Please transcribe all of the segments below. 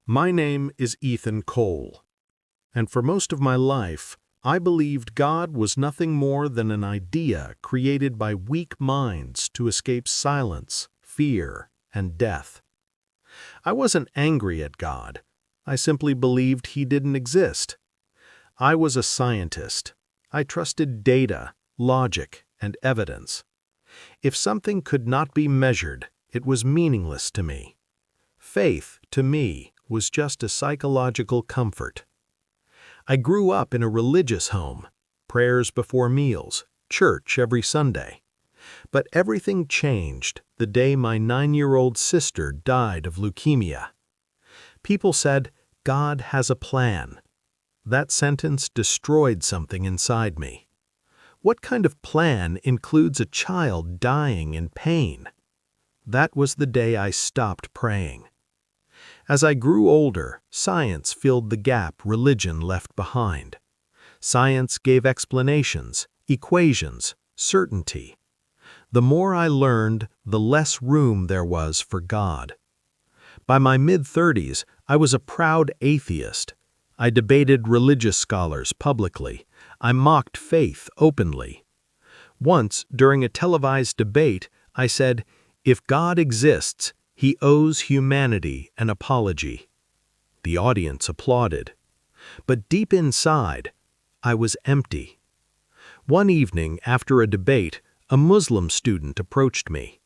My name is Ethan Cole, and for most of my life, I believed God was nothing more than an idea created by weak minds to escape silence, fear, and death. I wasn't angry at God. I simply believed He didn't exist. I was a scientist. I trusted data, logic, and evidence. If something could not be measured, it was meaningless to me. Faith, to me, was just a psychological comfort. I grew up in a religious home, prayers before meals, church every Sunday. But everything changed the day my 9-year-old sister died of leukemia. People said, "God has a plan." That sentence destroyed something inside me. What kind of plan includes a child dying in pain? That was the day I stopped praying. As I grew older, science filled the gap religion left behind. Science gave explanations, equations, certainty. The more I learned, the less room there was for God. By my mid-30s, I was a proud atheist. I debated religious scholars publicly. I mocked faith openly. Once, during a televised debate, I said, "If God exists, He owes humanity an apology." The audience applauded. But deep inside, I was empty. One evening, after a debate, a Muslim student approached me.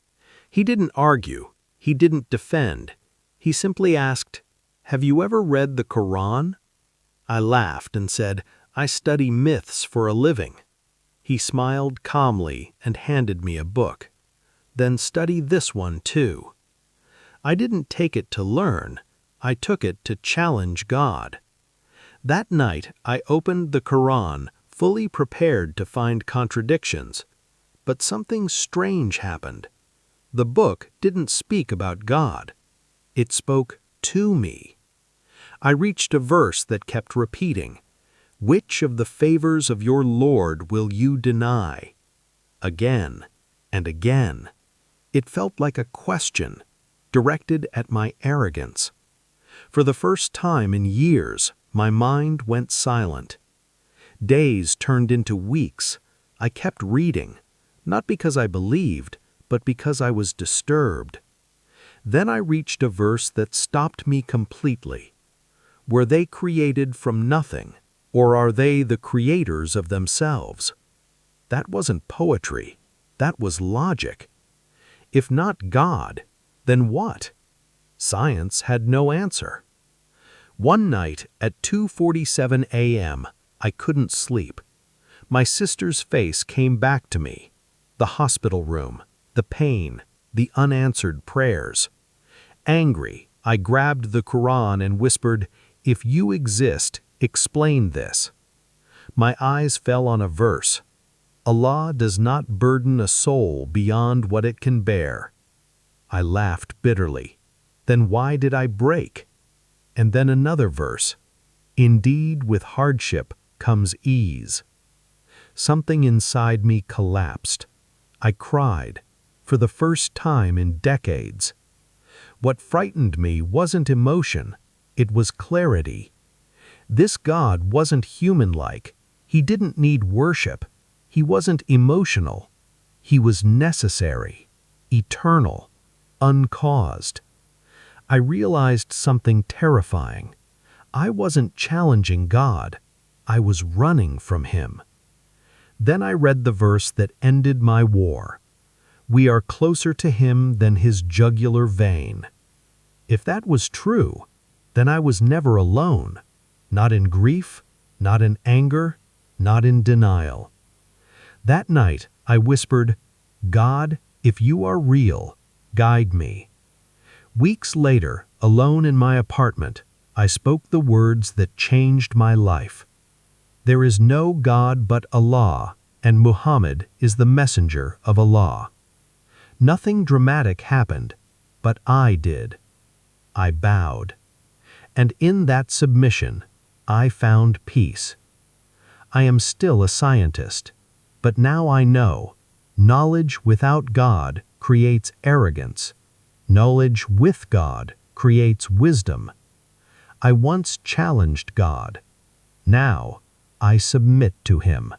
He didn't argue. He didn't defend. He simply asked, "Have you ever read the Quran?" I laughed and said, "I study myths for a living." He smiled calmly and handed me a book. "Then study this one too." I didn't take it to learn. I took it to challenge God. That night, I opened the Quran, fully prepared to find contradictions. But something strange happened. The book didn't speak about God. It spoke to me. I reached a verse that kept repeating, "Which of the favors of your Lord will you deny?" Again and again. It felt like a question, directed at my arrogance. For the first time in years, my mind went silent. Days turned into weeks. I kept reading, not because I believed, but because I was disturbed. Then I reached a verse that stopped me completely. Were they created from nothing, or are they the creators of themselves? That wasn't poetry. That was logic. If not God, then what? Science had no answer. One night at 2:47 a.m., I couldn't sleep. My sister's face came back to me. The hospital room, the pain, the unanswered prayers. Angry, I grabbed the Quran and whispered, "If you exist, explain this." My eyes fell on a verse. Allah does not burden a soul beyond what it can bear. I laughed bitterly. Then why did I break? And then another verse. Indeed, with hardship comes ease. Something inside me collapsed. I cried, for the first time in decades. What frightened me wasn't emotion, it was clarity. This God wasn't human-like. He didn't need worship. He wasn't emotional. He was necessary, eternal, uncaused. I realized something terrifying. I wasn't challenging God. I was running from Him. Then I read the verse that ended my war. We are closer to Him than His jugular vein. If that was true, then I was never alone. Not in grief, not in anger, not in denial. That night, I whispered, "God, if you are real, guide me." Weeks later, alone in my apartment, I spoke the words that changed my life. There is no God but Allah, and Muhammad is the messenger of Allah. Nothing dramatic happened, but I did. I bowed. And in that submission, I found peace. I am still a scientist, but now I know, knowledge without God creates arrogance. Knowledge with God creates wisdom. I once challenged God. Now, I submit to Him.